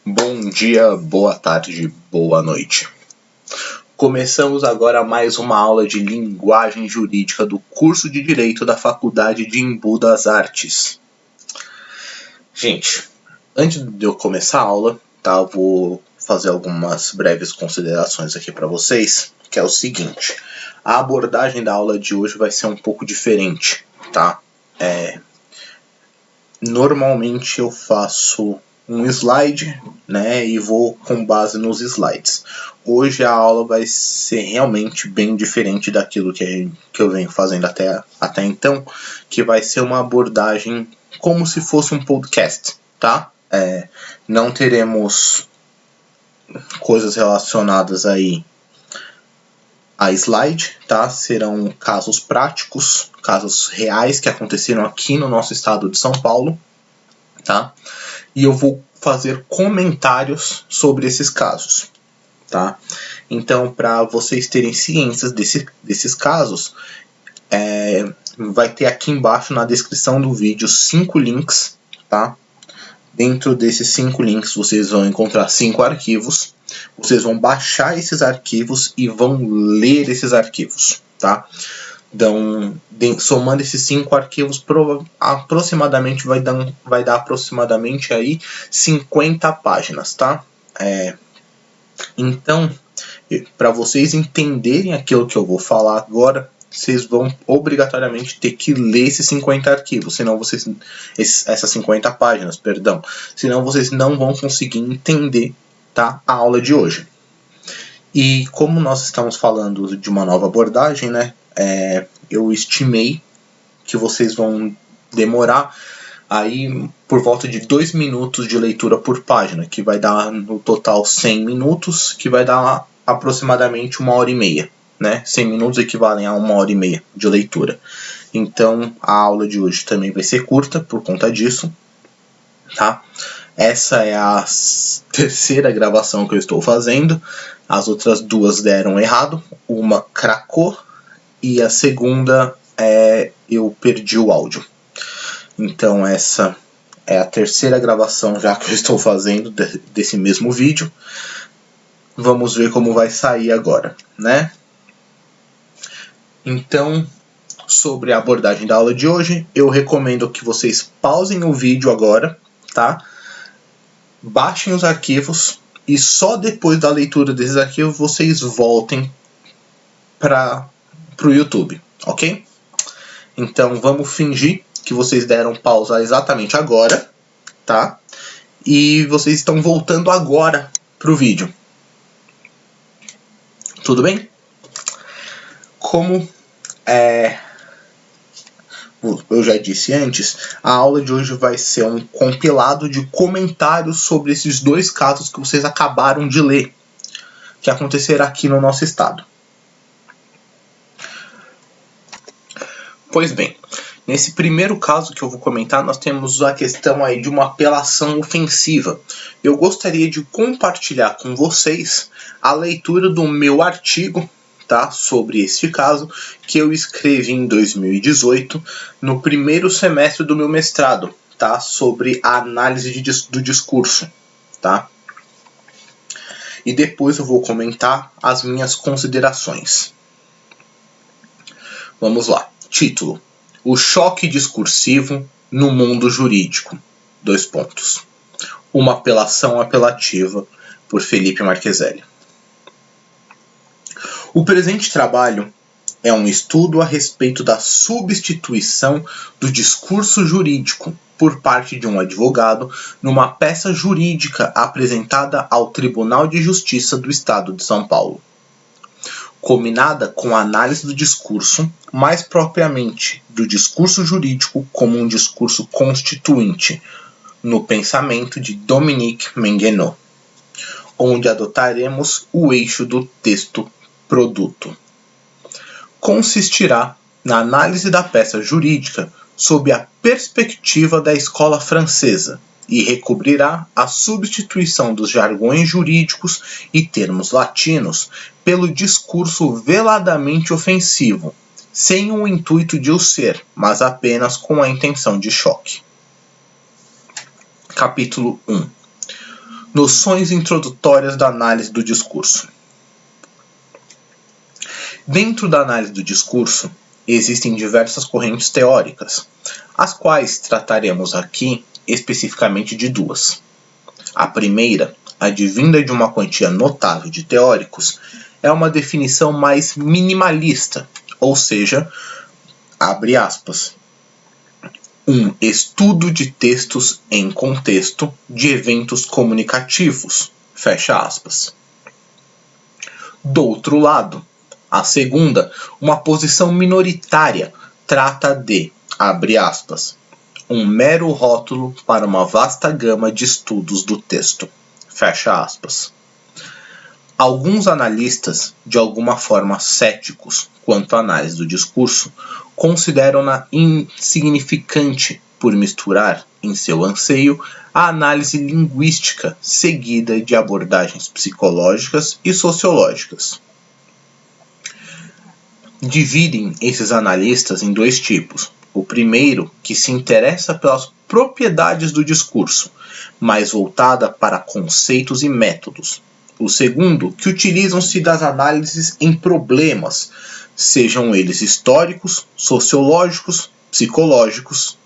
Bom dia, boa tarde, boa noite. Começamos agora mais uma aula de linguagem jurídica do curso de Direito da Faculdade de Embu das Artes. Gente, antes de eu começar a aula, tá, eu vou fazer algumas breves considerações aqui para vocês, que é o seguinte: a abordagem da aula de hoje vai ser um pouco diferente, tá? Normalmente eu faço um slide, né, e vou com base nos slides. Hoje a aula vai ser realmente bem diferente daquilo que eu venho fazendo até então, que vai ser uma abordagem como se fosse um podcast, tá? Não teremos coisas relacionadas aí a slide, tá? Serão casos práticos, casos reais que aconteceram aqui no nosso estado de São Paulo, tá? E eu vou fazer comentários sobre esses casos, tá? Então, para vocês terem ciência desses casos, vai ter aqui embaixo na descrição do vídeo 5 links, tá? Dentro desses 5 links vocês vão encontrar 5 arquivos. Vocês vão baixar esses arquivos e vão ler esses arquivos, tá? Então, somando esses 5 arquivos, aproximadamente vai dar aproximadamente aí 50 páginas, tá? Então, para vocês entenderem aquilo que eu vou falar agora, vocês vão obrigatoriamente ter que ler esses 50 arquivos, senão essas 50 páginas, perdão, senão vocês não vão conseguir entender, tá, a aula de hoje. E como nós estamos falando de uma nova abordagem, né, eu estimei que vocês vão demorar aí por volta de 2 minutos de leitura por página, que vai dar no total 100 minutos, que vai dar aproximadamente 1h30, né? 100 minutos equivalem a 1h30 de leitura. Então a aula de hoje também vai ser curta por conta disso, tá? Essa é a terceira gravação que eu estou fazendo. As outras 2 deram errado, uma cracou e a segunda eu perdi o áudio. Então essa é a terceira gravação já que eu estou fazendo desse mesmo vídeo. Vamos ver como vai sair agora, né? Então, sobre a abordagem da aula de hoje, eu recomendo que vocês pausem o vídeo agora, tá? Baixem os arquivos e só depois da leitura desses arquivos vocês voltem para o YouTube, ok? Então vamos fingir que vocês deram pausa exatamente agora, tá? E vocês estão voltando agora pro vídeo. Tudo bem? Como eu já disse antes, a aula de hoje vai ser um compilado de comentários sobre esses 2 casos que vocês acabaram de ler, que aconteceram aqui no nosso estado. Pois bem, nesse primeiro caso que eu vou comentar, nós temos a questão aí de uma apelação ofensiva. Eu gostaria de compartilhar com vocês a leitura do meu artigo, tá, sobre este caso, que eu escrevi em 2018, no primeiro semestre do meu mestrado, tá, sobre a análise do discurso, tá? E depois eu vou comentar as minhas considerações. Vamos lá. Título: O choque discursivo no mundo jurídico. 2 pontos. Uma apelação apelativa, por Felipe Marcheselli. O presente trabalho é um estudo a respeito da substituição do discurso jurídico por parte de um advogado numa peça jurídica apresentada ao Tribunal de Justiça do Estado de São Paulo, combinada com a análise do discurso, mais propriamente do discurso jurídico como um discurso constituinte, no pensamento de Dominique Menguenot, onde adotaremos o eixo do texto-produto. Consistirá na análise da peça jurídica sob a perspectiva da escola francesa e recobrirá a substituição dos jargões jurídicos e termos latinos pelo discurso veladamente ofensivo, sem o intuito de o ser, mas apenas com a intenção de choque. Capítulo 1. Noções introdutórias da análise do discurso. Dentro da análise do discurso, existem diversas correntes teóricas, as quais trataremos aqui especificamente de duas. A primeira, advinda de uma quantia notável de teóricos, é uma definição mais minimalista, ou seja, abre aspas, um estudo de textos em contexto de eventos comunicativos, fecha aspas. Do outro lado, a segunda, uma posição minoritária, trata de, abre aspas, um mero rótulo para uma vasta gama de estudos do texto, fecha aspas. Alguns analistas, de alguma forma céticos quanto à análise do discurso, consideram-na insignificante por misturar, em seu anseio, a análise linguística seguida de abordagens psicológicas e sociológicas. Dividem esses analistas em dois tipos. O primeiro, que se interessa pelas propriedades do discurso, mais voltada para conceitos e métodos. O segundo, que utilizam-se das análises em problemas, sejam eles históricos, sociológicos, psicológicos,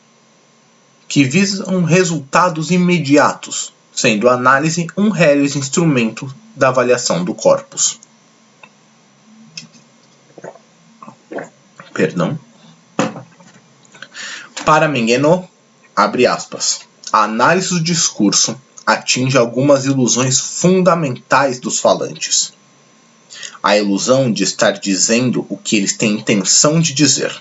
que visam resultados imediatos, sendo a análise um reles instrumento da avaliação do corpus. Para Menguenot, abre aspas, a análise do discurso atinge algumas ilusões fundamentais dos falantes. A ilusão de estar dizendo o que eles têm intenção de dizer.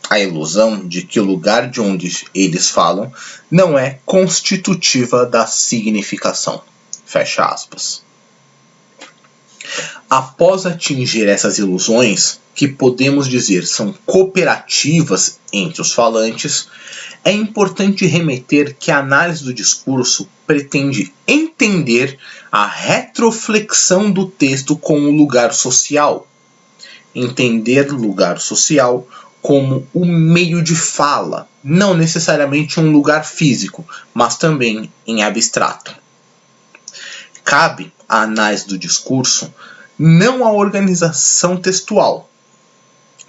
A ilusão de que o lugar de onde eles falam não é constitutiva da significação. Fecha aspas. Após atingir essas ilusões, que podemos dizer são cooperativas entre os falantes, é importante remeter que a análise do discurso pretende entender a retroflexão do texto com o lugar social. Entender o lugar social como um meio de fala, não necessariamente um lugar físico, mas também em abstrato. Cabe à análise do discurso não a organização textual,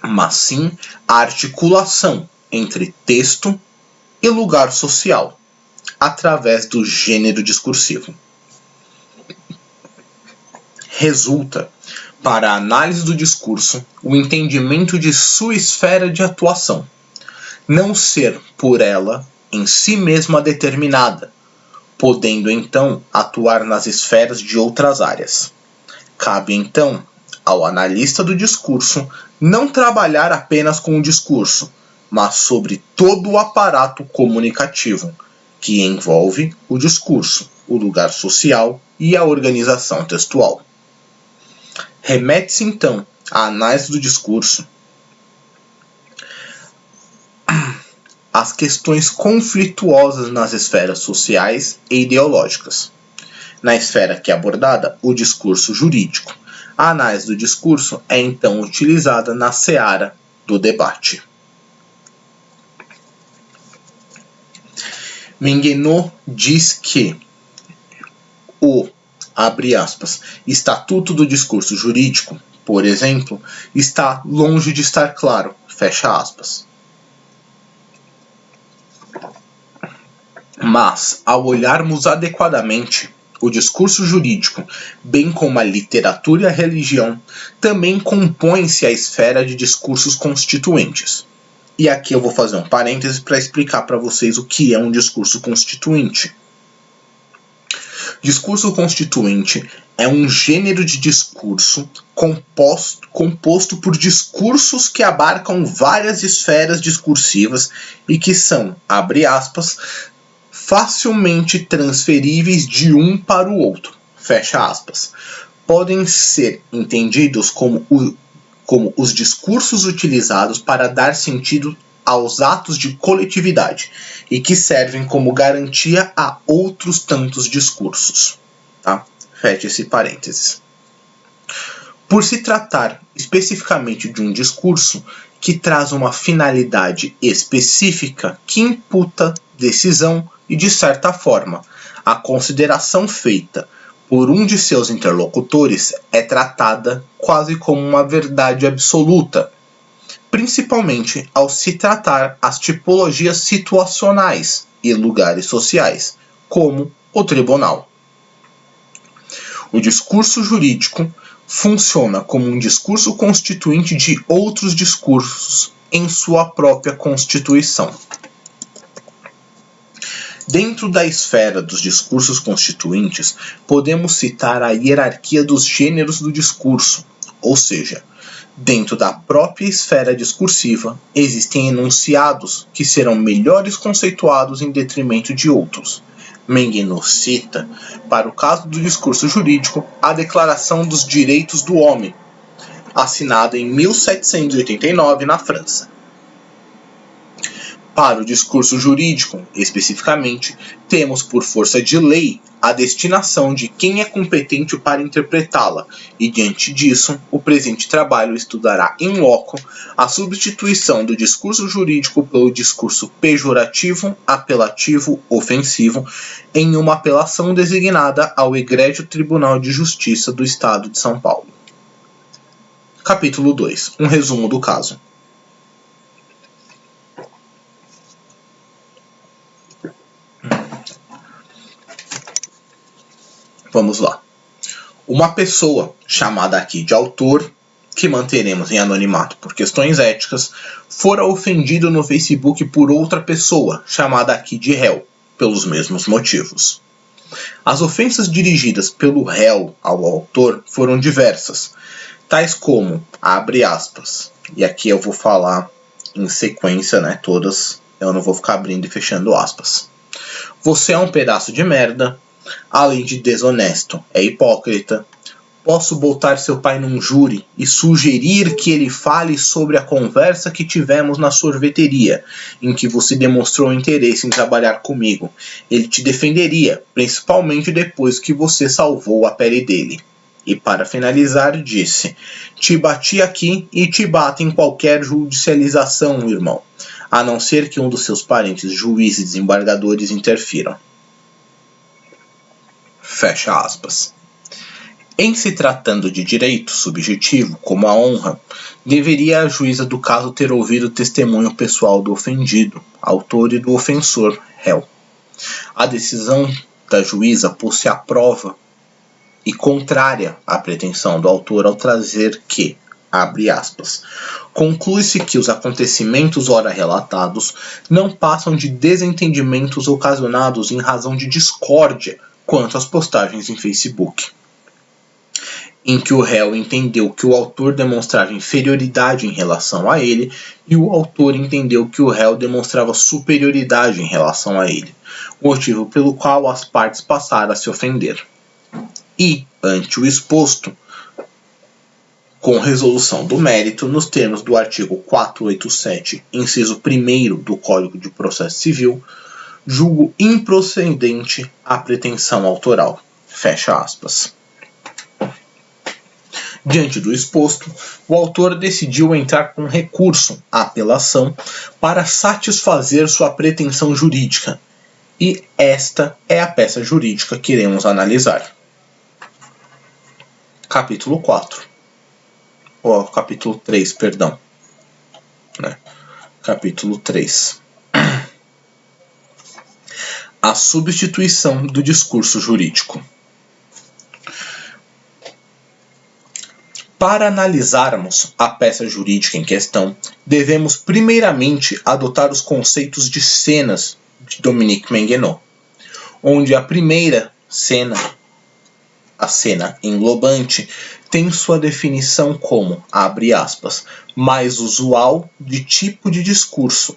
mas sim a articulação entre texto e lugar social, através do gênero discursivo. Resulta, para a análise do discurso, o entendimento de sua esfera de atuação, não ser por ela em si mesma determinada, podendo então atuar nas esferas de outras áreas. Cabe então ao analista do discurso não trabalhar apenas com o discurso, mas sobre todo o aparato comunicativo, que envolve o discurso, o lugar social e a organização textual. Remete-se então à análise do discurso às questões conflituosas nas esferas sociais e ideológicas. Na esfera que é abordada, o discurso jurídico. A análise do discurso é então utilizada na seara do debate. Menguenot diz que o, abre aspas, estatuto do discurso jurídico, por exemplo, está longe de estar claro, fecha aspas. Mas, ao olharmos adequadamente, o discurso jurídico, bem como a literatura e a religião, também compõem-se à esfera de discursos constituintes. E aqui eu vou fazer um parêntese para explicar para vocês o que é um discurso constituinte. Discurso constituinte é um gênero de discurso composto por discursos que abarcam várias esferas discursivas e que são, abre aspas, facilmente transferíveis de um para o outro, fecha aspas. Podem ser entendidos como os discursos utilizados para dar sentido aos atos de coletividade e que servem como garantia a outros tantos discursos. Tá? Feche esse parênteses. Por se tratar especificamente de um discurso que traz uma finalidade específica que imputa decisão e, de certa forma, a consideração feita por um de seus interlocutores é tratada quase como uma verdade absoluta, principalmente ao se tratar as tipologias situacionais e lugares sociais, como o tribunal. O discurso jurídico funciona como um discurso constituinte de outros discursos em sua própria constituição. Dentro da esfera dos discursos constituintes, podemos citar a hierarquia dos gêneros do discurso, ou seja, dentro da própria esfera discursiva, existem enunciados que serão melhores conceituados em detrimento de outros. Menguenot cita, para o caso do discurso jurídico, a Declaração dos Direitos do Homem, assinada em 1789 na França. Para o discurso jurídico, especificamente, temos por força de lei a destinação de quem é competente para interpretá-la, e diante disso, o presente trabalho estudará in loco a substituição do discurso jurídico pelo discurso pejorativo, apelativo, ofensivo, em uma apelação designada ao Egrégio Tribunal de Justiça do Estado de São Paulo. Capítulo 2. Um resumo do caso. Vamos lá. Uma pessoa, chamada aqui de autor, que manteremos em anonimato por questões éticas, fora ofendido no Facebook por outra pessoa, chamada aqui de réu, pelos mesmos motivos. As ofensas dirigidas pelo réu ao autor foram diversas, tais como, abre aspas, e aqui eu vou falar em sequência, né, todas, eu não vou ficar abrindo e fechando aspas. Você é um pedaço de merda. Além de desonesto, é hipócrita. Posso botar seu pai num júri e sugerir que ele fale sobre a conversa que tivemos na sorveteria, em que você demonstrou interesse em trabalhar comigo. Ele te defenderia, principalmente depois que você salvou a pele dele. E para finalizar, disse: te bati aqui e te bato em qualquer judicialização, irmão, a não ser que um dos seus parentes, juízes e desembargadores, interfiram. Fecha aspas. Em se tratando de direito subjetivo, como a honra, deveria a juíza do caso ter ouvido o testemunho pessoal do ofendido, autor, e do ofensor, réu. A decisão da juíza pôs-se à prova e contrária à pretensão do autor ao trazer que, abre aspas, conclui-se que os acontecimentos ora relatados não passam de desentendimentos ocasionados em razão de discórdia quanto às postagens em Facebook, em que o réu entendeu que o autor demonstrava inferioridade em relação a ele e o autor entendeu que o réu demonstrava superioridade em relação a ele, motivo pelo qual as partes passaram a se ofender. E, ante o exposto, com resolução do mérito, nos termos do artigo 487, inciso 1º do Código de Processo Civil, julgo improcedente a pretensão autoral. Fecha aspas. Diante do exposto, o autor decidiu entrar com recurso à apelação para satisfazer sua pretensão jurídica. E esta é a peça jurídica que iremos analisar. Capítulo 4. Capítulo 3, perdão. Capítulo 3. A substituição do discurso jurídico. Para analisarmos a peça jurídica em questão, devemos primeiramente adotar os conceitos de cenas de Dominique Menguenot, onde a primeira cena, a cena englobante, tem sua definição como, abre aspas, mais usual de tipo de discurso,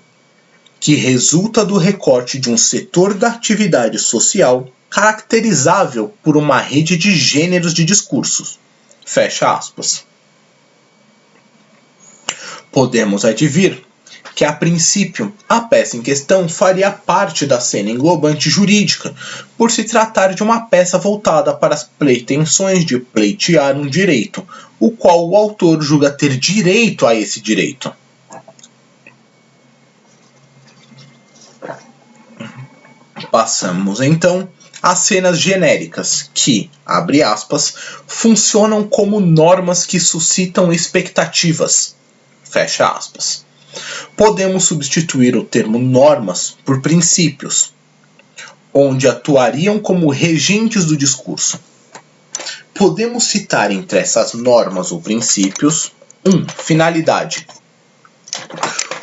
que resulta do recorte de um setor da atividade social caracterizável por uma rede de gêneros de discursos. Fecha aspas. Podemos advir que, a princípio, a peça em questão faria parte da cena englobante jurídica, por se tratar de uma peça voltada para as pretensões de pleitear um direito, o qual o autor julga ter direito a esse direito. Passamos, então, as cenas genéricas que, abre aspas, funcionam como normas que suscitam expectativas, fecha aspas. Podemos substituir o termo normas por princípios, onde atuariam como regentes do discurso. Podemos citar entre essas normas ou princípios: 1. Finalidade.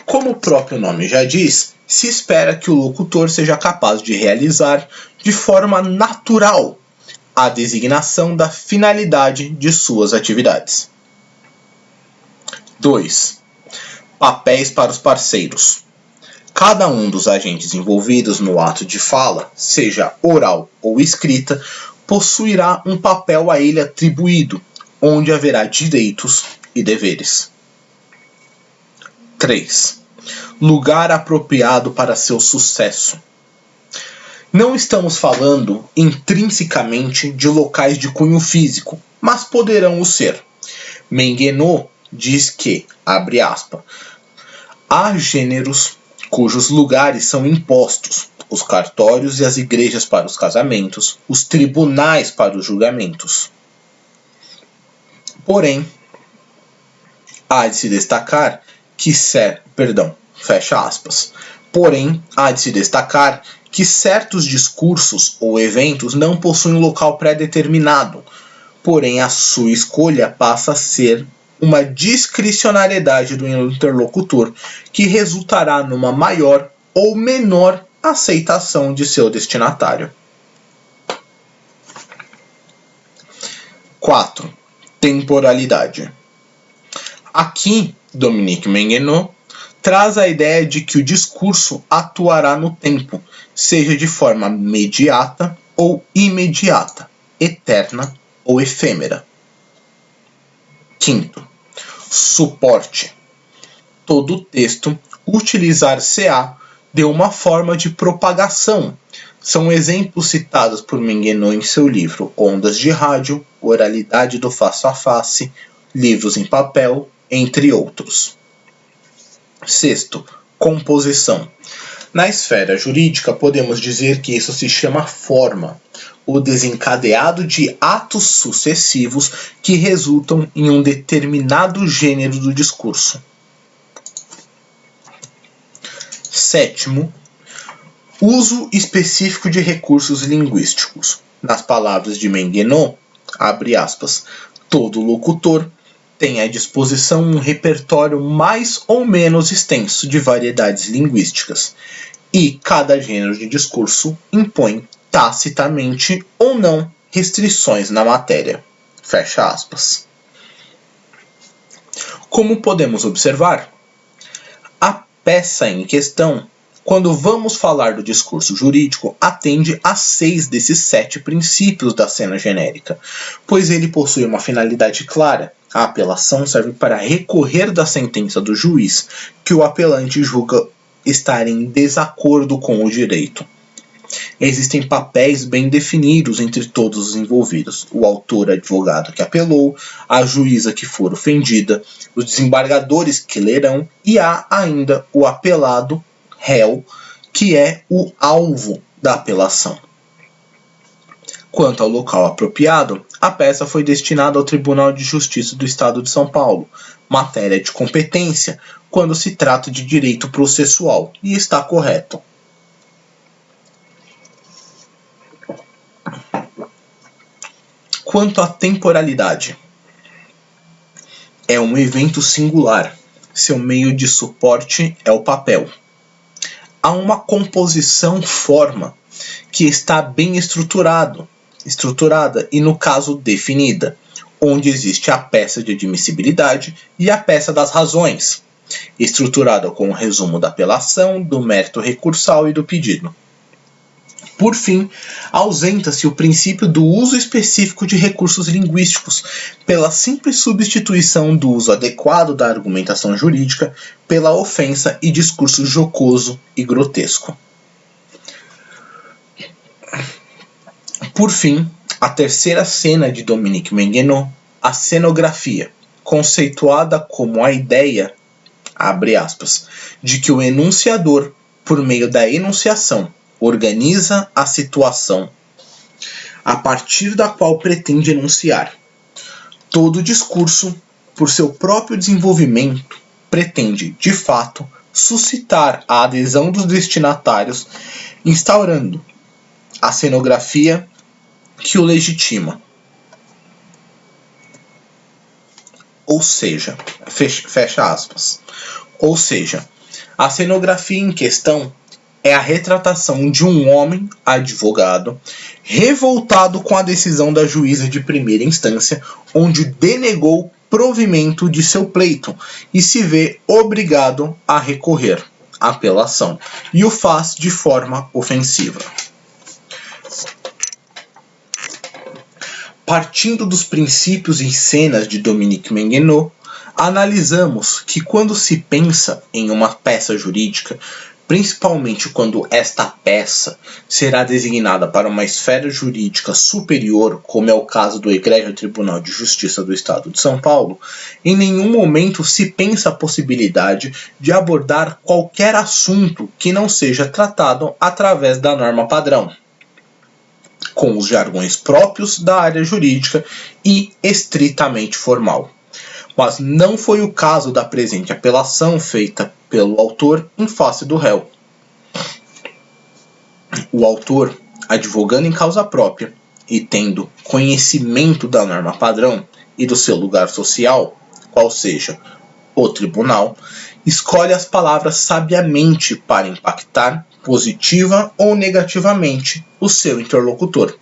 Como o próprio nome já diz, se espera que o locutor seja capaz de realizar de forma natural a designação da finalidade de suas atividades. 2. Papéis para os parceiros. Cada um dos agentes envolvidos no ato de fala, seja oral ou escrita, possuirá um papel a ele atribuído, onde haverá direitos e deveres. 3. Lugar apropriado para seu sucesso. Não estamos falando intrinsecamente de locais de cunho físico, mas poderão o ser. Menguenot diz que, abre aspas, há gêneros cujos lugares são impostos, os cartórios e as igrejas para os casamentos, os tribunais para os julgamentos. Porém, há de se destacar que certos discursos ou eventos não possuem um local pré-determinado, porém a sua escolha passa a ser uma discricionariedade do interlocutor que resultará numa maior ou menor aceitação de seu destinatário. 4. Temporalidade. Aqui, Dominique Menguenot traz a ideia de que o discurso atuará no tempo, seja de forma mediata ou imediata, eterna ou efêmera. 5. Suporte. Todo texto utilizar-se-á de uma forma de propagação. São exemplos citados por Menguenot em seu livro Ondas de Rádio, Oralidade do Face a Face, Livros em Papel, entre outros. 6. Composição. Na esfera jurídica, podemos dizer que isso se chama forma, o desencadeado de atos sucessivos que resultam em um determinado gênero do discurso. 7. Uso específico de recursos linguísticos. Nas palavras de Menguenot, abre aspas, todo locutor tem à disposição um repertório mais ou menos extenso de variedades linguísticas, e cada gênero de discurso impõe tacitamente ou não restrições na matéria. Fecha aspas. Como podemos observar, a peça em questão, quando vamos falar do discurso jurídico, atende a 6 desses 7 princípios da cena genérica, pois ele possui uma finalidade clara. A apelação serve para recorrer da sentença do juiz que o apelante julga estar em desacordo com o direito. Existem papéis bem definidos entre todos os envolvidos: o autor advogado que apelou, a juíza que for ofendida, os desembargadores que lerão e há ainda o apelado réu, que é o alvo da apelação. Quanto ao local apropriado, a peça foi destinada ao Tribunal de Justiça do Estado de São Paulo, matéria de competência, quando se trata de direito processual, e está correto. Quanto à temporalidade, é um evento singular. Seu meio de suporte é o papel. Há uma composição forma que está bem estruturada e, no caso, definida, onde existe a peça de admissibilidade e a peça das razões, estruturada com o resumo da apelação, do mérito recursal e do pedido. Por fim, ausenta-se o princípio do uso específico de recursos linguísticos, pela simples substituição do uso adequado da argumentação jurídica pela ofensa e discurso jocoso e grotesco. Por fim, a terceira cena de Dominique Menguenot, a cenografia, conceituada como a ideia, abre aspas, de que o enunciador, por meio da enunciação, organiza a situação, a partir da qual pretende enunciar. Todo discurso, por seu próprio desenvolvimento, pretende, de fato, suscitar a adesão dos destinatários, instaurando a cenografia que o legitima. Ou seja, fecha aspas. Ou seja, a cenografia em questão é a retratação de um homem, advogado, revoltado com a decisão da juíza de primeira instância, onde denegou provimento de seu pleito e se vê obrigado a recorrer à apelação, e o faz de forma ofensiva. Partindo dos princípios e cenas de Dominique Menguenot, analisamos que quando se pensa em uma peça jurídica, principalmente quando esta peça será designada para uma esfera jurídica superior, como é o caso do Egrégio Tribunal de Justiça do Estado de São Paulo, em nenhum momento se pensa a possibilidade de abordar qualquer assunto que não seja tratado através da norma padrão, com os jargões próprios da área jurídica e estritamente formal. Mas não foi o caso da presente apelação feita pelo autor em face do réu. O autor, advogando em causa própria e tendo conhecimento da norma padrão e do seu lugar social, qual seja o tribunal, escolhe as palavras sabiamente para impactar positiva ou negativamente o seu interlocutor.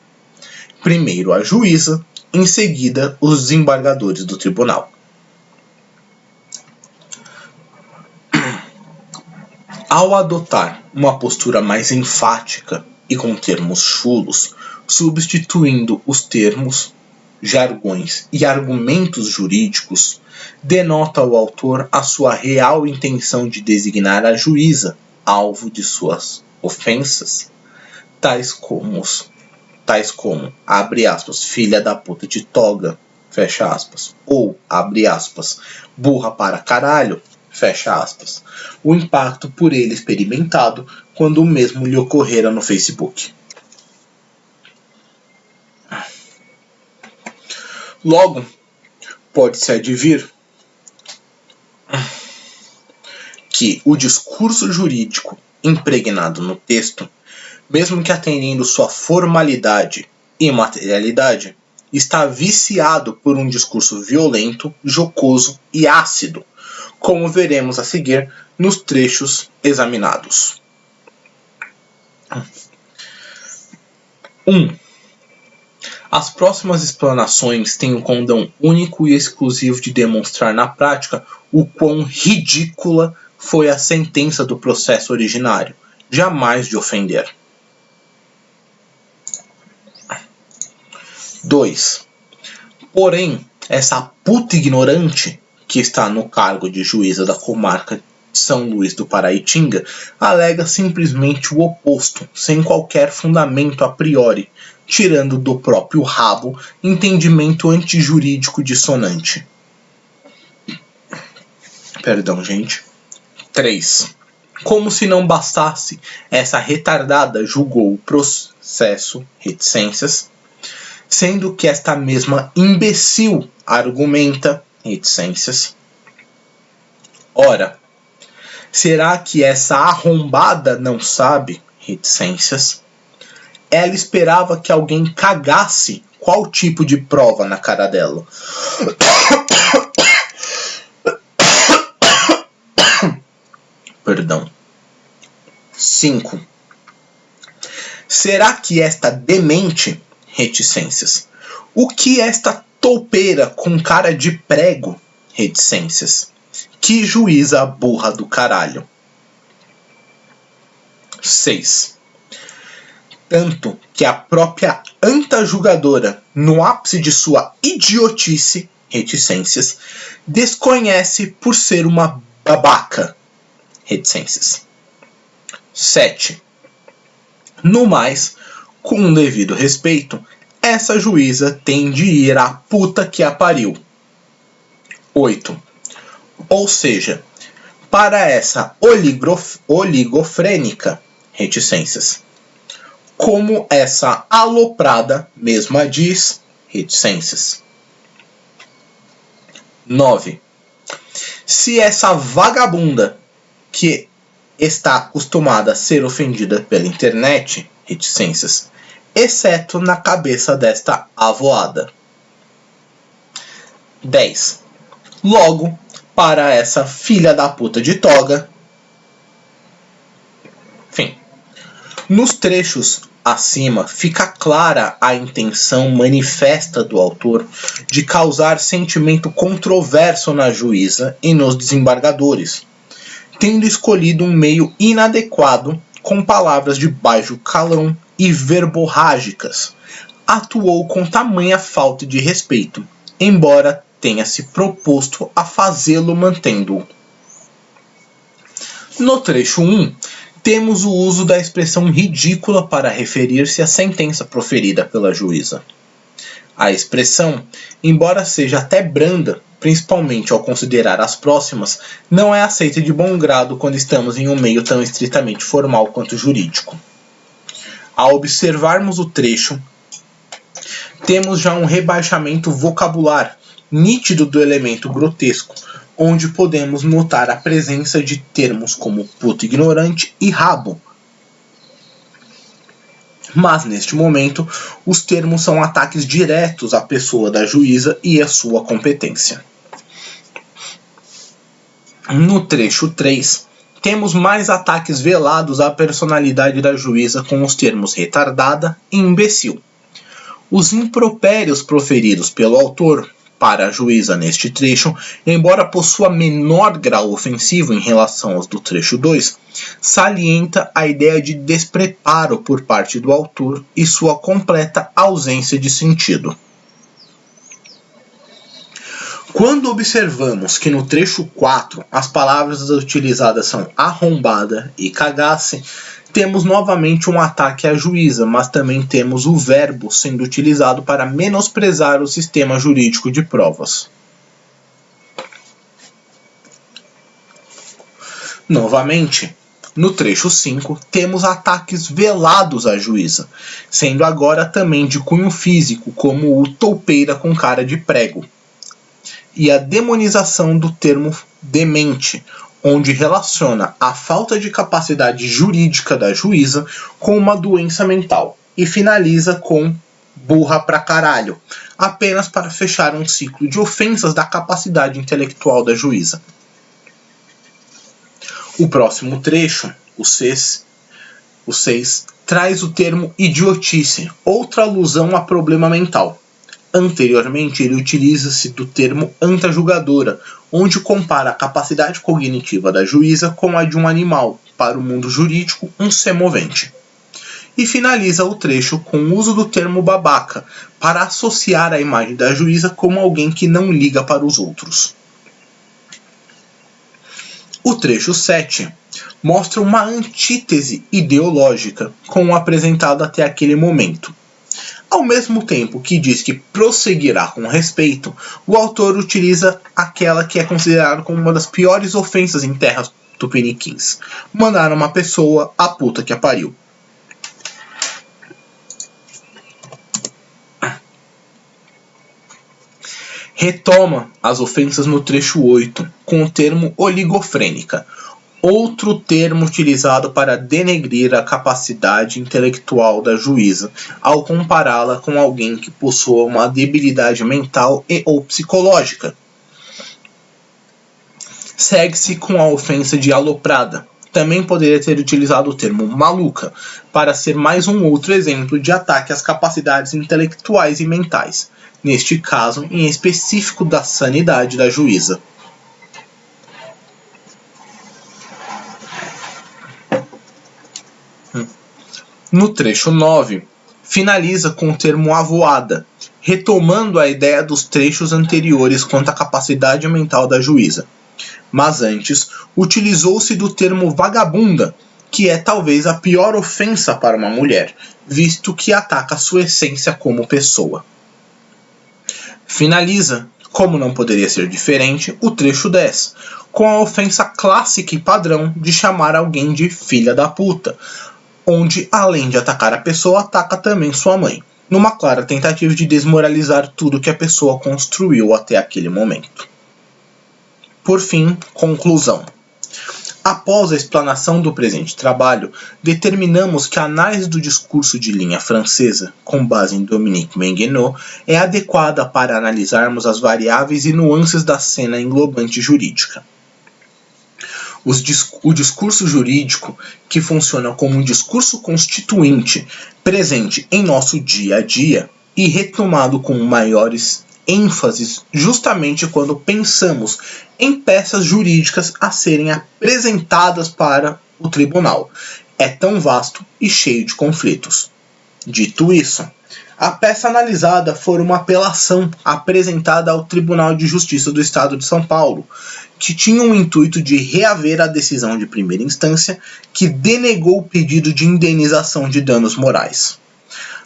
Primeiro a juíza, em seguida os desembargadores do tribunal. Ao adotar uma postura mais enfática e com termos chulos, substituindo os termos, jargões e argumentos jurídicos, denota o autor a sua real intenção de designar a juíza alvo de suas ofensas, tais como, abre aspas, filha da puta de toga, fecha aspas, ou, abre aspas, burra para caralho, fecha aspas, o impacto por ele experimentado quando o mesmo lhe ocorrera no Facebook. Logo, pode-se advir que o discurso jurídico impregnado no texto, mesmo que atendendo sua formalidade e materialidade, está viciado por um discurso violento, jocoso e ácido, como veremos a seguir nos trechos examinados. 1. As próximas explanações têm o condão único e exclusivo de demonstrar na prática o quão ridícula foi a sentença do processo originário, jamais de ofender. 2. Porém, essa puta ignorante que está no cargo de juíza da comarca de São Luís do Paraitinga alega simplesmente o oposto, sem qualquer fundamento a priori, tirando do próprio rabo entendimento antijurídico dissonante. 3. Como se não bastasse, essa retardada julgou o processo reticências, sendo que esta mesma imbecil argumenta reticências. Ora, será que essa arrombada não sabe reticências? Ela esperava que alguém cagasse qual tipo de prova na cara dela. Perdão. 5. Será que esta demente reticências? O que esta toupeira com cara de prego reticências? Que juíza burra do caralho. 6. Tanto que a própria anta julgadora, no ápice de sua idiotice, reticências, desconhece por ser uma babaca, reticências. 7. No mais, com um devido respeito, essa juíza tem de ir à puta que a pariu. 8. Ou seja, para essa oligofrênica, reticências, como essa aloprada mesma diz, reticências. 9. Se essa vagabunda que está acostumada a ser ofendida pela internet, reticências, exceto na cabeça desta avoada. 10. Logo, para essa filha da puta de toga. Enfim. Nos trechos acima fica clara a intenção manifesta do autor de causar sentimento controverso na juíza e nos desembargadores, tendo escolhido um meio inadequado com palavras de baixo calão e verborrágicas. Atuou com tamanha falta de respeito, embora tenha se proposto a fazê-lo mantendo-o. No trecho 1, temos o uso da expressão ridícula para referir-se à sentença proferida pela juíza. A expressão, embora seja até branda, principalmente ao considerar as próximas, não é aceita de bom grado quando estamos em um meio tão estritamente formal quanto jurídico. Ao observarmos o trecho, temos já um rebaixamento vocabular nítido do elemento grotesco, onde podemos notar a presença de termos como puto ignorante e rabo. Mas, neste momento, os termos são ataques diretos à pessoa da juíza e à sua competência. No trecho 3, temos mais ataques velados à personalidade da juíza com os termos retardada e imbecil. Os impropérios proferidos pelo autor para a juíza neste trecho, embora possua menor grau ofensivo em relação aos do trecho 2, salienta a ideia de despreparo por parte do autor e sua completa ausência de sentido. Quando observamos que no trecho 4 as palavras utilizadas são arrombada e cagasse, temos novamente um ataque à juíza, mas também temos o verbo sendo utilizado para menosprezar o sistema jurídico de provas. Novamente, no trecho 5, temos ataques velados à juíza, sendo agora também de cunho físico, como o toupeira com cara de prego, e a demonização do termo demente, onde relaciona a falta de capacidade jurídica da juíza com uma doença mental, e finaliza com burra pra caralho, apenas para fechar um ciclo de ofensas da capacidade intelectual da juíza. O próximo trecho, o 6, traz o termo idiotice, outra alusão a problema mental. Anteriormente, ele utiliza-se do termo antajulgadora, onde compara a capacidade cognitiva da juíza com a de um animal, para o mundo jurídico, um semovente. E finaliza o trecho com o uso do termo babaca, para associar a imagem da juíza como alguém que não liga para os outros. O trecho 7 mostra uma antítese ideológica com o apresentado até aquele momento. Ao mesmo tempo que diz que prosseguirá com respeito, o autor utiliza aquela que é considerada como uma das piores ofensas em terras tupiniquins: mandar uma pessoa a puta que a pariu. Retoma as ofensas no trecho 8, com o termo oligofrênica, outro termo utilizado para denegrir a capacidade intelectual da juíza, ao compará-la com alguém que possua uma debilidade mental e ou psicológica. Segue-se com a ofensa de aloprada. Também poderia ter utilizado o termo maluca, para ser mais um outro exemplo de ataque às capacidades intelectuais e mentais, neste caso em específico da sanidade da juíza. No trecho 9, finaliza com o termo avoada, retomando a ideia dos trechos anteriores quanto à capacidade mental da juíza. Mas antes, utilizou-se do termo vagabunda, que é talvez a pior ofensa para uma mulher, visto que ataca sua essência como pessoa. Finaliza, como não poderia ser diferente, o trecho 10, com a ofensa clássica e padrão de chamar alguém de filha da puta, onde, além de atacar a pessoa, ataca também sua mãe, numa clara tentativa de desmoralizar tudo que a pessoa construiu até aquele momento. Por fim, conclusão. Após a explanação do presente trabalho, determinamos que a análise do discurso de linha francesa, com base em Dominique Menguenot, é adequada para analisarmos as variáveis e nuances da cena englobante jurídica. O discurso jurídico, que funciona como um discurso constituinte, presente em nosso dia a dia e retomado com maiores ênfases justamente quando pensamos em peças jurídicas a serem apresentadas para o tribunal. É tão vasto e cheio de conflitos. Dito isso, a peça analisada foi uma apelação apresentada ao Tribunal de Justiça do Estado de São Paulo, que tinha o intuito de reaver a decisão de primeira instância que denegou o pedido de indenização de danos morais.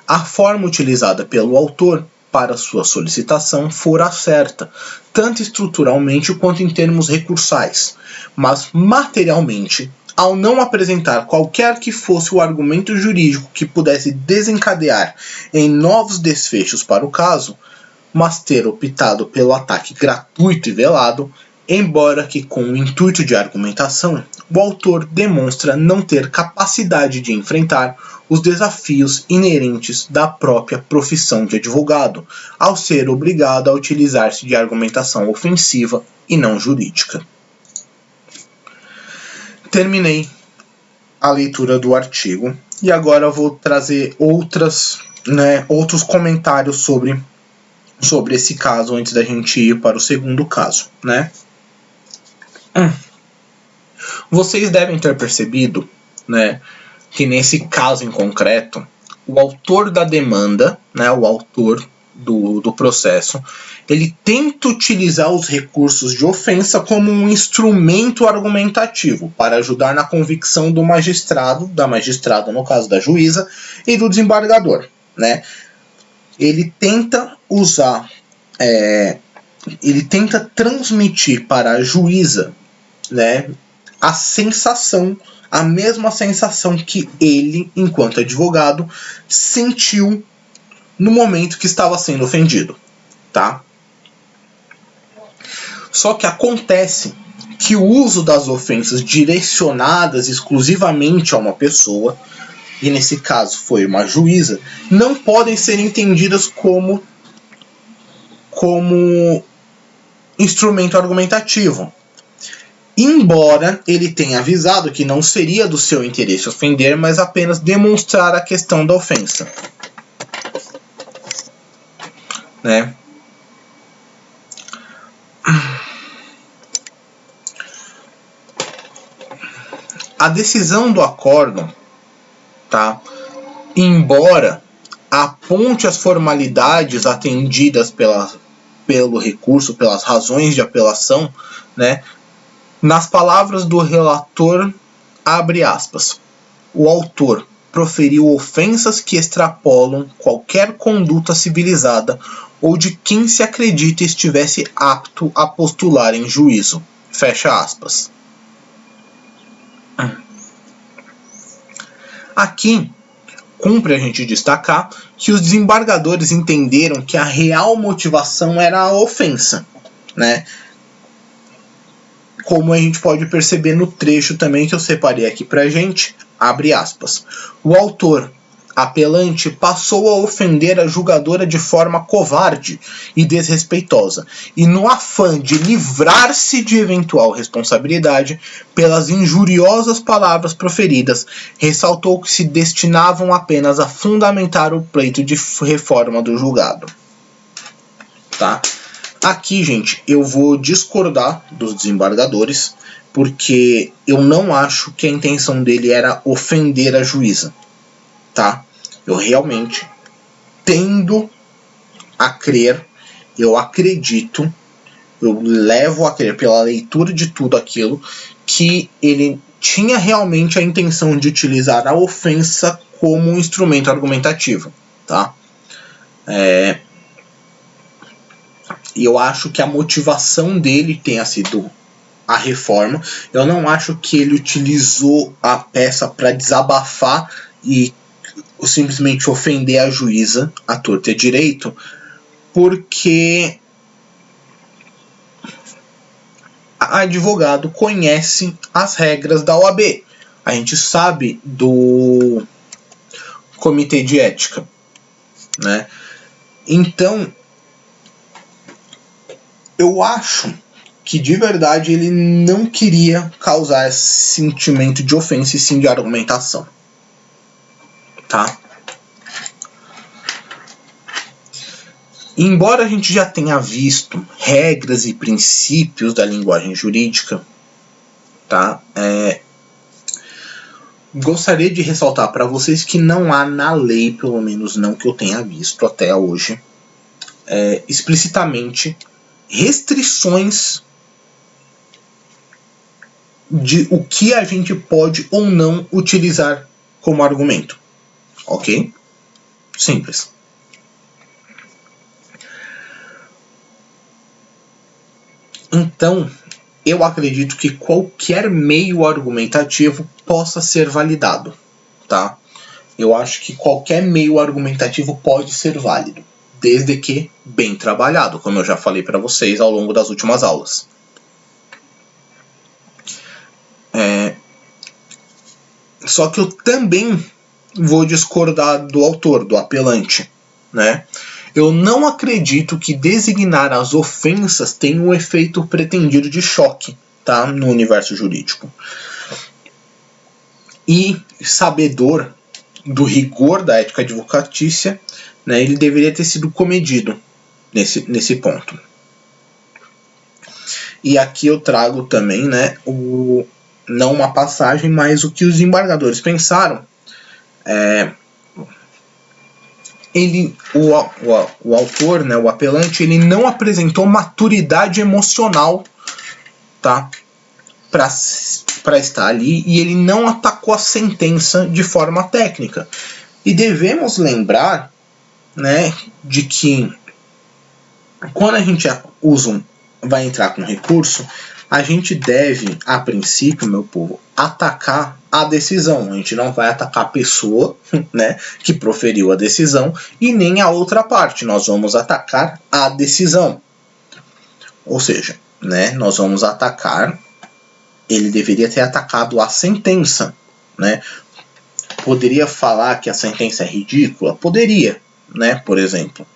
A forma utilizada pelo autor para sua solicitação fora certa, tanto estruturalmente quanto em termos recursais, mas materialmente, ao não apresentar qualquer que fosse o argumento jurídico que pudesse desencadear em novos desfechos para o caso, mas ter optado pelo ataque gratuito e velado, embora que com o intuito de argumentação, o autor demonstra não ter capacidade de enfrentar os desafios inerentes da própria profissão de advogado, ao ser obrigado a utilizar-se de argumentação ofensiva e não jurídica. Terminei a leitura do artigo e agora vou trazer outros comentários sobre esse caso antes da gente ir para o segundo caso, né? Vocês devem ter percebido, né, que nesse caso em concreto, o autor da demanda, né, o autor do processo, ele tenta utilizar os recursos de ofensa como um instrumento argumentativo para ajudar na convicção do magistrado, da magistrada, no caso da juíza, e do desembargador, né? Ele tenta usar, ele tenta transmitir para a juíza, né, a mesma sensação que ele, enquanto advogado, sentiu no momento que estava sendo ofendido, tá? Só que acontece que o uso das ofensas direcionadas exclusivamente a uma pessoa, e nesse caso foi uma juíza, não podem ser entendidas como instrumento argumentativo. Embora ele tenha avisado que não seria do seu interesse ofender, mas apenas demonstrar a questão da ofensa, né? A decisão do acórdão, tá? Embora aponte as formalidades atendidas pelo recurso, pelas razões de apelação, né? Nas palavras do relator, abre aspas, o autor proferiu ofensas que extrapolam qualquer conduta civilizada ou de quem se acredita estivesse apto a postular em juízo. Fecha aspas. Aqui, cumpre a gente destacar que os desembargadores entenderam que a real motivação era a ofensa, né? Como a gente pode perceber no trecho também que eu separei aqui pra gente, abre aspas. O autor, apelante, passou a ofender a julgadora de forma covarde e desrespeitosa, e no afã de livrar-se de eventual responsabilidade pelas injuriosas palavras proferidas, ressaltou que se destinavam apenas a fundamentar o pleito de reforma do julgado. Tá? Aqui, gente, eu vou discordar dos desembargadores, porque eu não acho que a intenção dele era ofender a juíza, tá? Eu realmente tendo a crer, eu acredito, eu levo a crer pela leitura de tudo aquilo, que ele tinha realmente a intenção de utilizar a ofensa como um instrumento argumentativo, tá? E eu acho que a motivação dele tenha sido a reforma. Eu não acho que ele utilizou a peça para desabafar e simplesmente ofender a juíza à torta e à direito, porque a advogado conhece as regras da OAB. A gente sabe do comitê de ética, né? Então, eu acho que de verdade ele não queria causar esse sentimento de ofensa e sim de argumentação, tá? Embora a gente já tenha visto regras e princípios da linguagem jurídica, tá? Gostaria de ressaltar para vocês que não há na lei, pelo menos não que eu tenha visto até hoje, explicitamente restrições de o que a gente pode ou não utilizar como argumento, ok? Simples. Então, eu acredito que qualquer meio argumentativo possa ser validado, tá? Eu acho que qualquer meio argumentativo pode ser válido, desde que bem trabalhado, como eu já falei para vocês ao longo das últimas aulas. Só que eu também vou discordar do autor, do apelante, né? Eu não acredito que designar as ofensas tenha o efeito pretendido de choque, tá? No universo jurídico. E, sabedor do rigor da ética advocatícia, né, ele deveria ter sido comedido nesse ponto. E aqui eu trago também, né, não uma passagem, mas o que os embargadores pensaram. O autor, né, o apelante, ele não apresentou maturidade emocional, tá, para estar ali, e ele não atacou a sentença de forma técnica. E devemos lembrar, né, de que quando a gente vai entrar com recurso, a gente deve, a princípio, meu povo, atacar a decisão. A gente não vai atacar a pessoa, né, que proferiu a decisão e nem a outra parte. Nós vamos atacar a decisão. Ou seja, né, nós vamos atacar. Ele deveria ter atacado a sentença, né? Poderia falar que a sentença é ridícula? Poderia, né, por exemplo.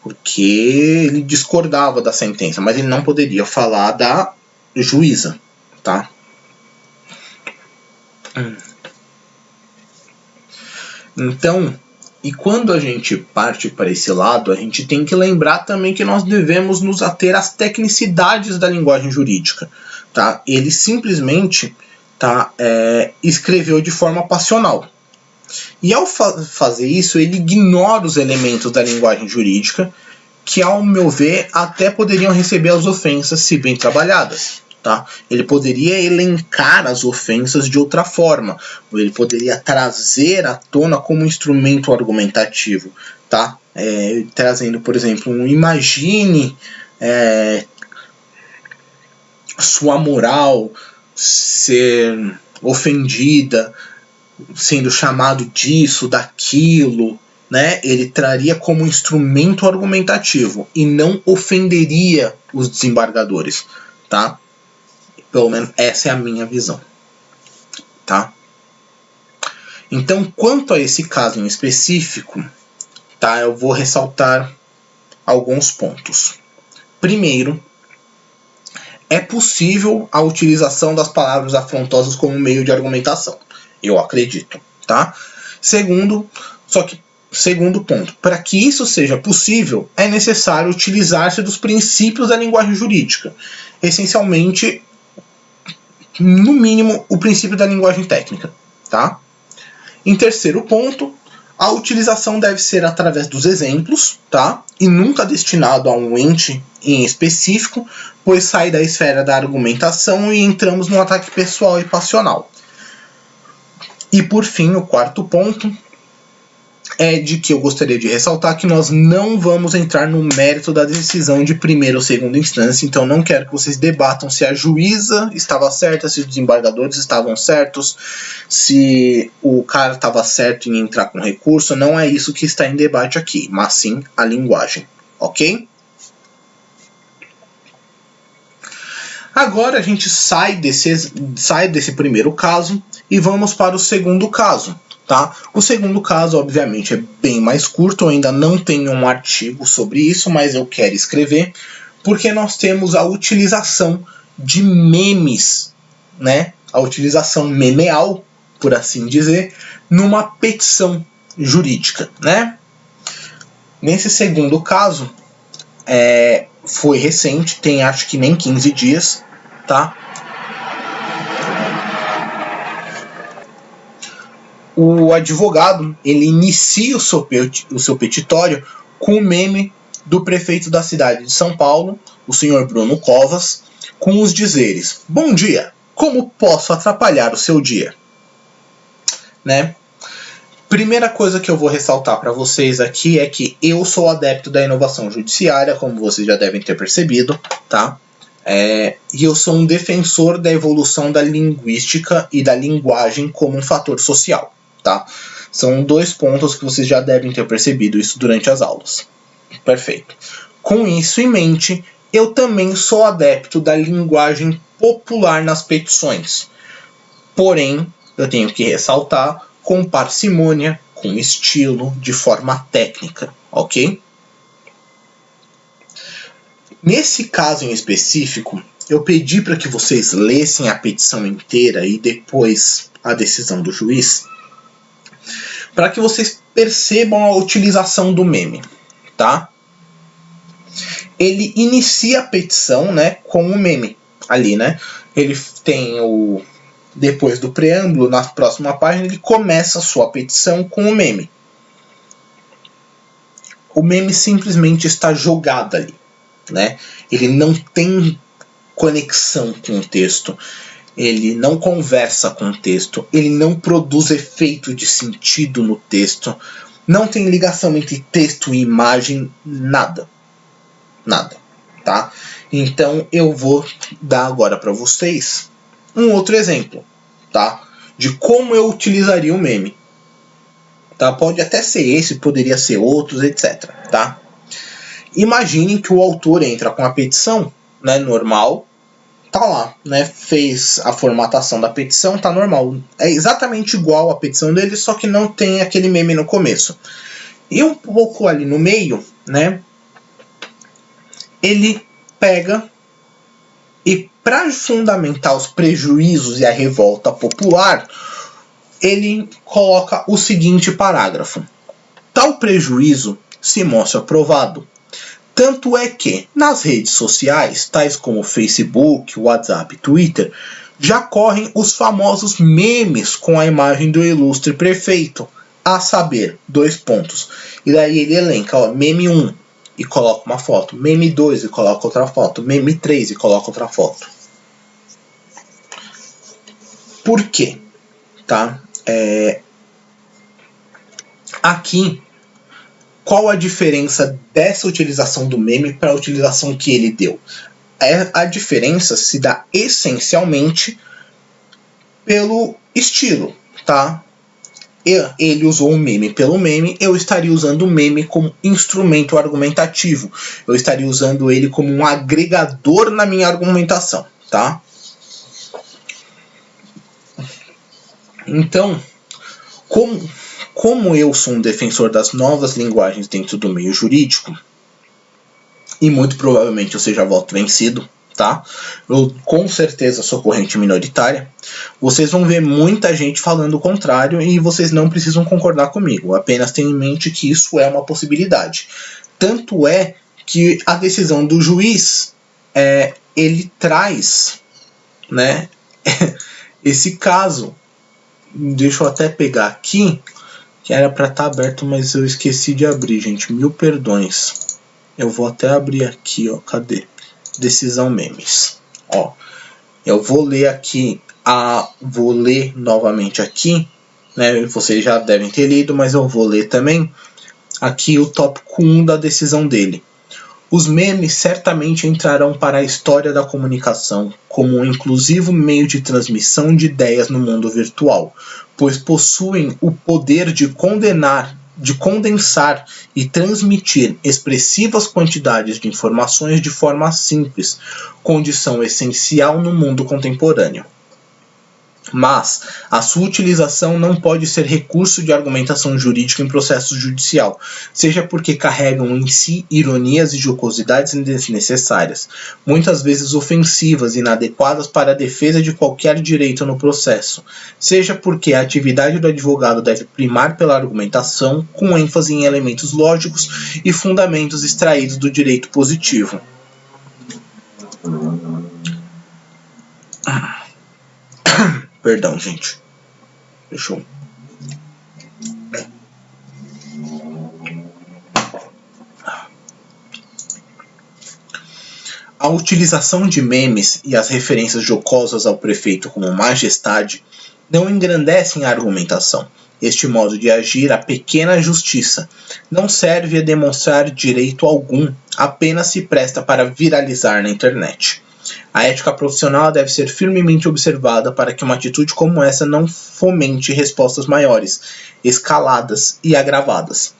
Porque ele discordava da sentença, mas ele não poderia falar da juíza, tá? Então, e quando a gente parte para esse lado, a gente tem que lembrar também que nós devemos nos ater às tecnicidades da linguagem jurídica, tá? Ele simplesmente escreveu de forma passional. E ao fazer isso, ele ignora os elementos da linguagem jurídica que, ao meu ver, até poderiam receber as ofensas se bem trabalhadas. Tá? Ele poderia elencar as ofensas de outra forma, ou ele poderia trazer à tona como instrumento argumentativo, tá? Trazendo, por exemplo, imagine sua moral ser ofendida, sendo chamado disso, daquilo, né? Ele traria como instrumento argumentativo e não ofenderia os desembargadores, tá? Pelo menos essa é a minha visão, tá? Então, quanto a esse caso em específico, tá? Eu vou ressaltar alguns pontos. Primeiro, é possível a utilização das palavras afrontosas como meio de argumentação. Eu acredito, tá? Segundo ponto, para que isso seja possível, é necessário utilizar-se dos princípios da linguagem jurídica, essencialmente, no mínimo, o princípio da linguagem técnica, tá? Em terceiro ponto, a utilização deve ser através dos exemplos, tá? E nunca destinado a um ente em específico, pois sai da esfera da argumentação e entramos no ataque pessoal e passional. E por fim, o quarto ponto, é de que eu gostaria de ressaltar que nós não vamos entrar no mérito da decisão de primeira ou segunda instância, então não quero que vocês debatam se a juíza estava certa, se os desembargadores estavam certos, se o cara estava certo em entrar com recurso. Não é isso que está em debate aqui, mas sim a linguagem, ok? Agora a gente sai desse primeiro caso e vamos para o segundo caso. Tá? O segundo caso, obviamente, é bem mais curto. Eu ainda não tenho um artigo sobre isso, mas eu quero escrever, porque nós temos a utilização de memes, né? A utilização memeal, por assim dizer, numa petição jurídica, né? Nesse segundo caso, foi recente, tem acho que nem 15 dias, tá? O advogado, ele inicia o seu petitório com o meme do prefeito da cidade de São Paulo, o senhor Bruno Covas, com os dizeres: "Bom dia, como posso atrapalhar o seu dia?" Né? Primeira coisa que eu vou ressaltar para vocês aqui é que eu sou adepto da inovação judiciária, como vocês já devem ter percebido, tá? E eu sou um defensor da evolução da linguística e da linguagem como um fator social. Tá? São 2 pontos que vocês já devem ter percebido isso durante as aulas. Perfeito. Com isso em mente, eu também sou adepto da linguagem popular nas petições. Porém, eu tenho que ressaltar com parcimônia, com estilo, de forma técnica, ok? Nesse caso em específico, eu pedi para que vocês lessem a petição inteira e depois a decisão do juiz, para que vocês percebam a utilização do meme, tá? Ele inicia a petição, né, com o meme ali, né? Ele tem depois do preâmbulo, na próxima página, ele começa a sua petição com o meme. O meme simplesmente está jogado ali, né? Ele não tem conexão com o texto. Ele não conversa com o texto, ele não produz efeito de sentido no texto, não tem ligação entre texto e imagem, nada. Nada, tá? Então eu vou dar agora para vocês um outro exemplo, tá? De como eu utilizaria o meme. Tá? Pode até ser esse, poderia ser outros, etc. Tá? Imaginem que o autor entra com a petição, né, normal, tá lá, né? Fez a formatação da petição, tá normal. É exatamente igual a petição dele, só que não tem aquele meme no começo. E um pouco ali no meio, né? Ele pega e, para fundamentar os prejuízos e a revolta popular, ele coloca o seguinte parágrafo: "Tal prejuízo se mostra provado. Tanto é que, nas redes sociais, tais como Facebook, WhatsApp, Twitter, já correm os famosos memes com a imagem do ilustre prefeito, a saber, 2 pontos. E daí ele elenca, ó, meme 1 e coloca uma foto, meme 2 e coloca outra foto, meme 3 e coloca outra foto. Por quê? Tá? Aqui, qual a diferença dessa utilização do meme para a utilização que ele deu? A diferença se dá essencialmente pelo estilo, tá? Ele usou o meme pelo meme, eu estaria usando o meme como instrumento argumentativo. Eu estaria usando ele como um agregador na minha argumentação, tá? Então, como eu sou um defensor das novas linguagens dentro do meio jurídico, e muito provavelmente eu seja voto vencido, tá? Eu com certeza sou corrente minoritária. Vocês vão ver muita gente falando o contrário e vocês não precisam concordar comigo. Apenas tenham em mente que isso é uma possibilidade. Tanto é que a decisão do juiz, ele traz, né, esse caso. Deixa eu até pegar aqui, que era para estar aberto, mas eu esqueci de abrir, gente. 1000 perdões. Eu vou até abrir aqui, ó. Cadê? Decisão memes. Ó, eu vou ler aqui, vou ler novamente aqui né? Vocês já devem ter lido, mas eu vou ler também aqui o tópico 1 da decisão dele. Os memes certamente entrarão para a história da comunicação como um inclusivo meio de transmissão de ideias no mundo virtual, pois possuem o poder de condensar e transmitir expressivas quantidades de informações de forma simples, condição essencial no mundo contemporâneo. Mas a sua utilização não pode ser recurso de argumentação jurídica em processo judicial, seja porque carregam em si ironias e jocosidades desnecessárias, muitas vezes ofensivas e inadequadas para a defesa de qualquer direito no processo, seja porque a atividade do advogado deve primar pela argumentação, com ênfase em elementos lógicos e fundamentos extraídos do direito positivo. Perdão, gente. Deixa eu... A utilização de memes e as referências jocosas ao prefeito como majestade não engrandecem a argumentação. Este modo de agir, a pequena justiça, não serve a demonstrar direito algum, apenas se presta para viralizar na internet. A ética profissional deve ser firmemente observada para que uma atitude como essa não fomente respostas maiores, escaladas e agravadas,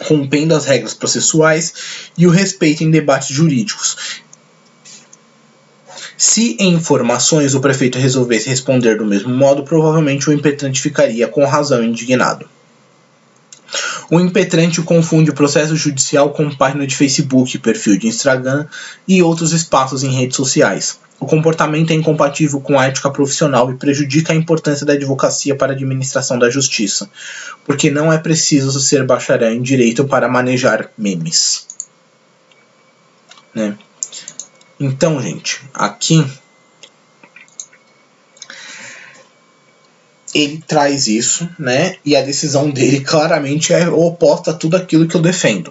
rompendo as regras processuais e o respeito em debates jurídicos. Se em informações o prefeito resolvesse responder do mesmo modo, provavelmente o impetrante ficaria com razão indignado. O impetrante confunde o processo judicial com página de Facebook, perfil de Instagram e outros espaços em redes sociais. O comportamento é incompatível com a ética profissional e prejudica a importância da advocacia para a administração da justiça, porque não é preciso ser bacharel em direito para manejar memes. Né? Então, gente, aqui ele traz isso, né? E a decisão dele claramente é oposta a tudo aquilo que eu defendo.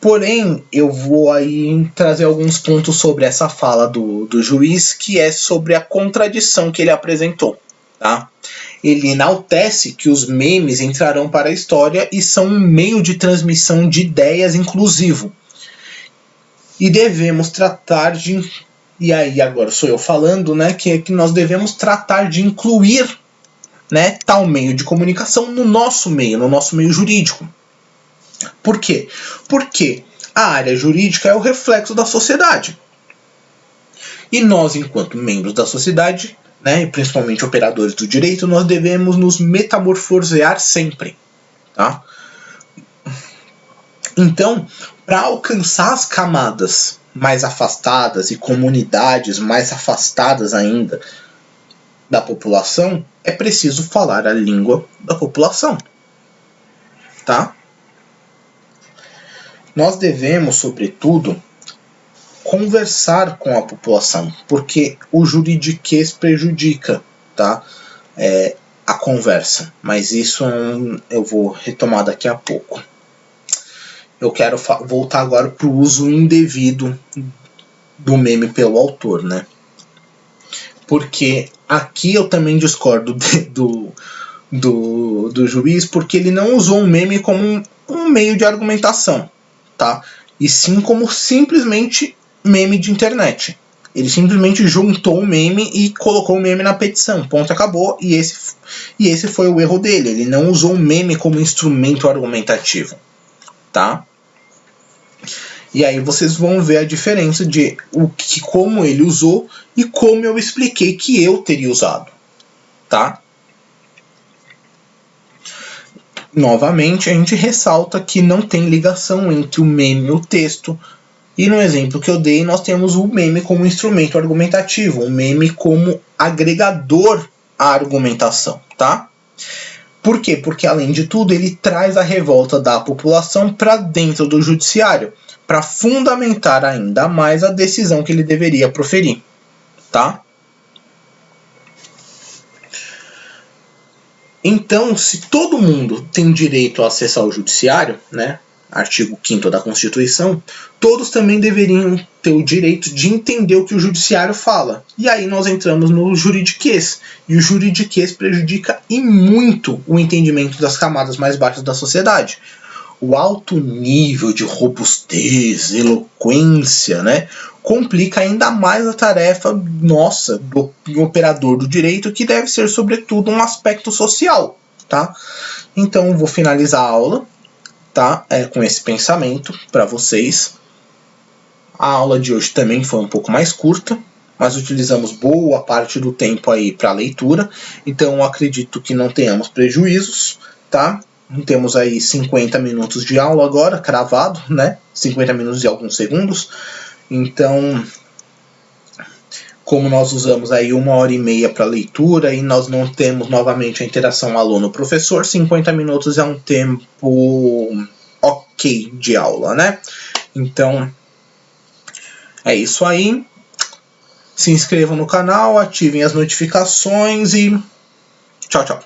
Porém, eu vou aí trazer alguns pontos sobre essa fala do juiz, que é sobre a contradição que ele apresentou, tá? Ele enaltece que os memes entrarão para a história e são um meio de transmissão de ideias inclusivo. E devemos tratar de... E aí agora sou eu falando, né? Que nós devemos tratar de incluir, né, tal meio de comunicação no nosso meio jurídico. Por quê? Porque a área jurídica é o reflexo da sociedade. E nós, enquanto membros da sociedade, né, e principalmente operadores do direito, nós devemos nos metamorfosear sempre. Tá? Então, para alcançar as camadas mais afastadas e comunidades mais afastadas ainda da população, é preciso falar a língua da população, tá? Nós devemos, sobretudo, conversar com a população, porque o juridiquês prejudica, tá? A conversa, mas isso eu vou retomar daqui a pouco. Eu quero voltar agora para o uso indevido do meme pelo autor, né? Porque aqui eu também discordo do juiz, porque ele não usou um meme como um meio de argumentação, tá? E sim como simplesmente meme de internet. Ele simplesmente juntou o meme e colocou o meme na petição. Ponto, acabou. E esse foi o erro dele. Ele não usou o meme como instrumento argumentativo, tá? E aí vocês vão ver a diferença de como ele usou e como eu expliquei que eu teria usado, tá? Novamente, a gente ressalta que não tem ligação entre o meme e o texto. E no exemplo que eu dei, nós temos o meme como instrumento argumentativo, o meme como agregador à argumentação, tá? Por quê? Porque, além de tudo, ele traz a revolta da população para dentro do judiciário, para fundamentar ainda mais a decisão que ele deveria proferir, tá? Então, se todo mundo tem direito a acessar o judiciário, né? artigo 5º da Constituição, todos também deveriam ter o direito de entender o que o judiciário fala. E aí nós entramos no juridiquês. E o juridiquês prejudica e muito o entendimento das camadas mais baixas da sociedade. O alto nível de robustez, eloquência, né, complica ainda mais a tarefa nossa do operador do direito, que deve ser, sobretudo, um aspecto social, tá? Então, vou finalizar a aula, tá? Com esse pensamento para vocês. A aula de hoje também foi um pouco mais curta, mas utilizamos boa parte do tempo aí para leitura, então eu acredito que não tenhamos prejuízos, tá? Temos aí 50 minutos de aula agora, cravado, né? 50 minutos e alguns segundos. Então, como nós usamos aí 1h30 para leitura e nós não temos novamente a interação aluno-professor, 50 minutos é um tempo ok de aula, né? Então, é isso aí. Se inscrevam no canal, ativem as notificações e tchau, tchau.